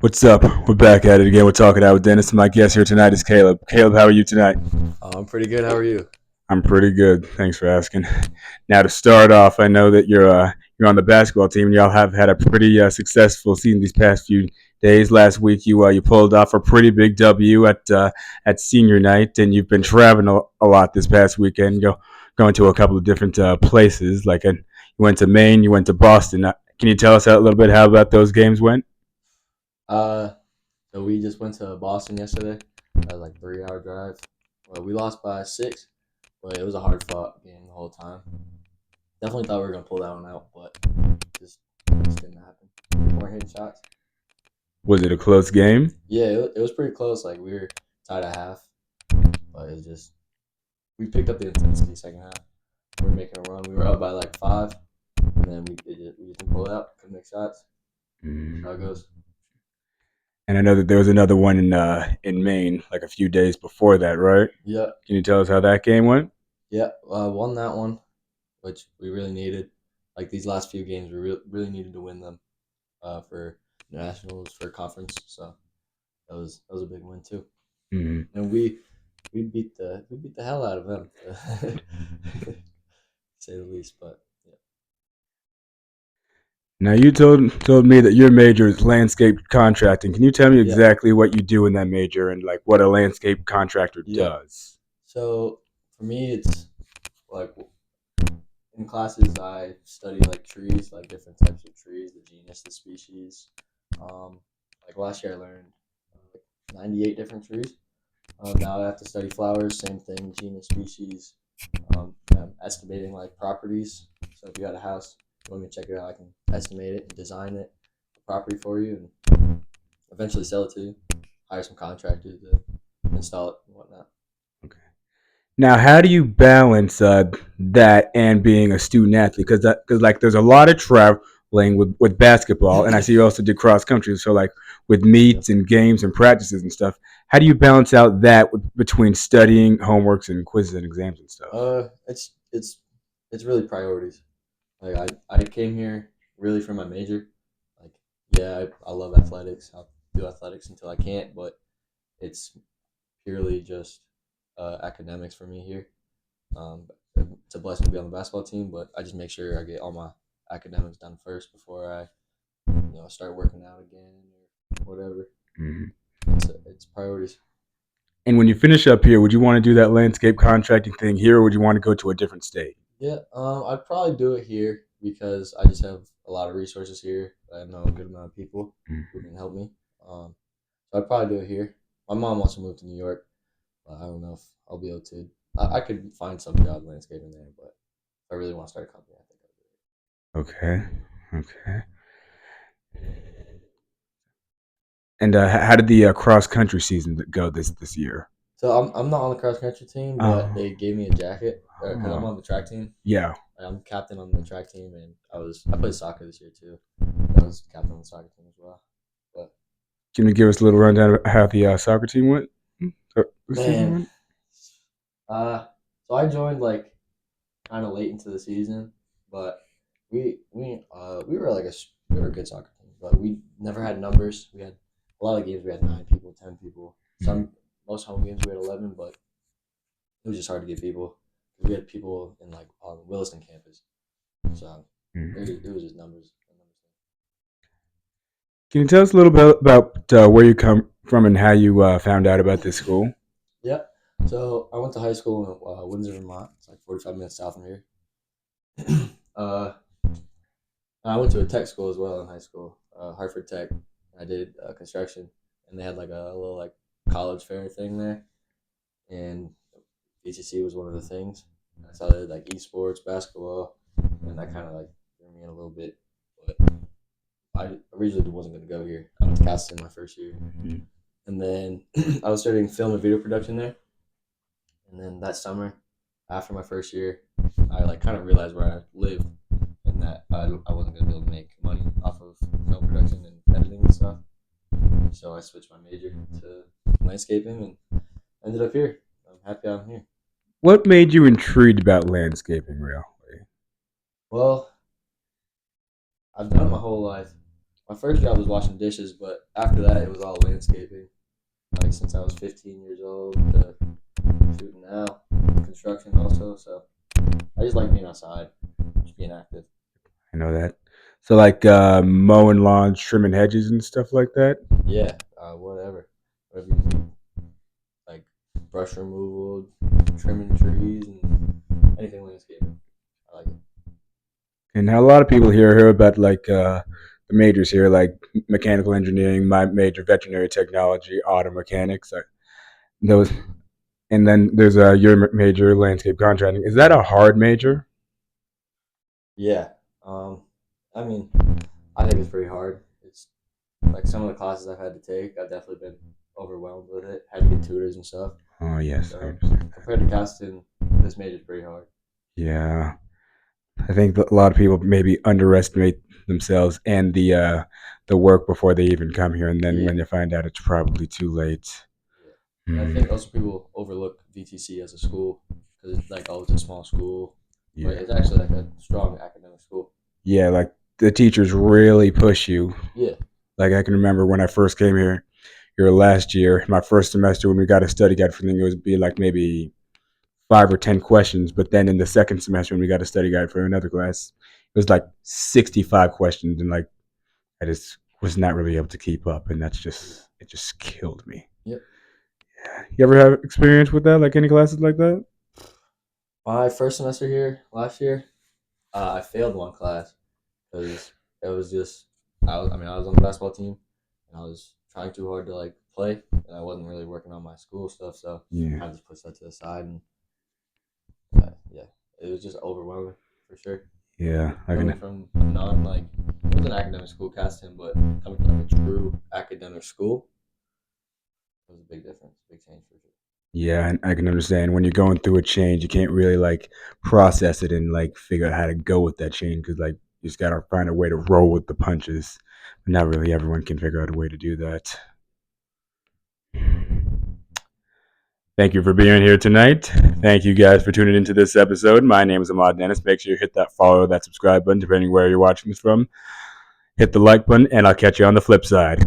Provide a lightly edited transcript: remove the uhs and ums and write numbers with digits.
What's up? We're back at it again. We're talking out with Dennis, and my guest here tonight is Caleb. Caleb, how are you tonight? I'm pretty good. How are you? I'm pretty good. Thanks for asking. Now to start off, I know that you're on the basketball team, and y'all have had a pretty successful season these past few days. Last week, you pulled off a pretty big W at senior night, and you've been traveling a lot this past weekend. Going to a couple of different places. You went to Maine, you went to Boston. Can you tell us a little bit how about those games went? Uh, so we just went to Boston yesterday. That was like 3 hour drive. Well, we lost by 6, but it was a hard fought game the whole time. Definitely thought we were gonna pull that one out, but just just didn't happen. We weren't hitting shots. Was it a close game? Yeah, it was pretty close. Like we were tied at half, but it was just we picked up the intensity second half. We were making a run. We were up by like 5, and then we just didn't pull it out. Couldn't make shots. That's how it goes. And I know that there was another one in Maine like a few days before that, right? Yeah, Can you tell us how that game went? yeah. Won that one, which we really needed. Like these last few games, we really needed to win them for nationals for conference. So that was a big win too. Mm-hmm. And we beat the hell out of them, to say the least. But yeah, Now you told me that your major is landscape contracting. Can you tell me yeah, exactly what you do in that major and like what a landscape contractor yeah. does? So for me, it's like in classes I study like trees, like different types of trees, the genus, the species. Um, like last year I learned like 98 different trees. Now I have to study flowers, same thing, genus, species, estimating like properties. So if you got a house, you want me to check it out, I can estimate it and design it, a property for you, and eventually sell it to you. Hire some contractors to install it and whatnot. Okay. Now, how do you balance that and being a student athlete? Because like there's a lot of traveling with basketball, and I see you also did cross country. So like with Yeah. meets and games and practices and stuff, how do you balance out that between studying, homeworks, and quizzes and exams and stuff? It's really priorities. Like I came here really for my major. Like yeah, I love athletics. I'll do athletics until I can't, but it's purely just academics for me here. Um, it's a blessing to be on the basketball team, but I just make sure I get all my academics done first before I start working out again or whatever. Mhm. It's priorities. And when you finish up here, would you want to do that landscape contracting thing here, or would you want to go to a different state? Yeah, I'd probably do it here because I just have a lot of resources here. I know a good amount of people who can help me. Um, so I'd probably do it here. My mom wants to move to New York, but I don't know if I'll be able to. I could find some job landscaping there, but if I really want to start a company, I think I'll do it. Okay. Okay. And how did the cross country season go this year? So I'm not on the cross country team, but Oh, they gave me a jacket because I'm oh, on the track team. yeah. I'm captain on the track team, and I played soccer this year too. I was captain on the soccer team as well. But Can you give us a little rundown of how the soccer team went? The season man, went? uh, so I joined like kind of late into the season, but we were we were a good soccer team, but we never had numbers. We had a lot of games. We had 9 people, 10 people. Mhm. Most home games we had 11, but it was just hard to get people because we had people in like on Williston campus, so Mhm. it was just numbers. Can you tell us a little bit about where you come from and how you found out about this school? Yeah. So I went to high school in Windsor, Vermont. It's like 45 minutes south from here. uh, I went to a tech school as well in high school, Hartford Tech. I did construction, and they had like a little like college fair thing there, and HEC was one of the things. I saw they like esports, basketball, and that kind of like threw me in a little bit. But I originally wasn't going to go here. I went to Castle in my first year, Mhm. and then I was studying film and video production there. And then that summer, after my first year, I like kind of realized where I lived and that I wasn't gonna be able to make money off of film production and editing and stuff. So I switched my major to landscaping and ended up here. I'm happy I'm here. What made you intrigued about landscaping, really? Well, I've done it my whole life. my first job was washing dishes, but after that, it was all landscaping. Like since I was 15 years old to shooting now, construction also. So I just like being outside, just being active. I know that. So like mowing lawns, trimming hedges, and stuff like that. Yeah, whatever you need, like brush removal, trimming trees, and anything landscaping. I like it. And a lot of people hear about like the majors here, like mechanical engineering, my major veterinary technology, auto mechanics. Those, and then there's your major landscape contracting. Is that a hard major? Yeah. Um, I mean, I think it's pretty hard. It's like some of the classes I've had to take, I've definitely been overwhelmed with it. Had to get tutors and stuff. Oh yes, I So understand. compared to casting, this major's pretty hard. Yeah, I think that a lot of people maybe underestimate themselves and the work before they even come here, and then Yeah, when you find out, it's probably too late. yeah. And I Hmm. think also people overlook VTC as a school because it's like, oh, it's a small school, but Yeah, it's actually like a strong academic school. yeah, like the teachers really push you. Yeah, Like I can remember when I first came here last year, my first semester when we got a study guide for thing, it would be like maybe 5 or 10 questions. But then in the second semester when we got a study guide for another class, it was like 65 questions, and like I just was not really able to keep up, and yeah, it just killed me. yep. You ever have experience with that, like any classes like that? My first semester here last year, I failed one class because it was just I was on the basketball team and I was trying too hard to like play and I wasn't really working on my school stuff, so Yeah, I just pushed that to the side and yeah, it was just overwhelming for sure. yeah, I Coming can. from a non like it was an academic school casting, but coming from like a true academic school, it was a big difference, big change for sure. Yeah, and I can understand when you're going through a change, you can't really like process it and like figure out how to go with that change because like you just gotta find a way to roll with the punches. But not really everyone can figure out a way to do that. Thank you for being here tonight. Thank you guys for tuning into this episode. My name is Ahmad Dennis. Make sure you hit that follow, that subscribe button, depending where you're watching this from. Hit the like button, and I'll catch you on the flip side.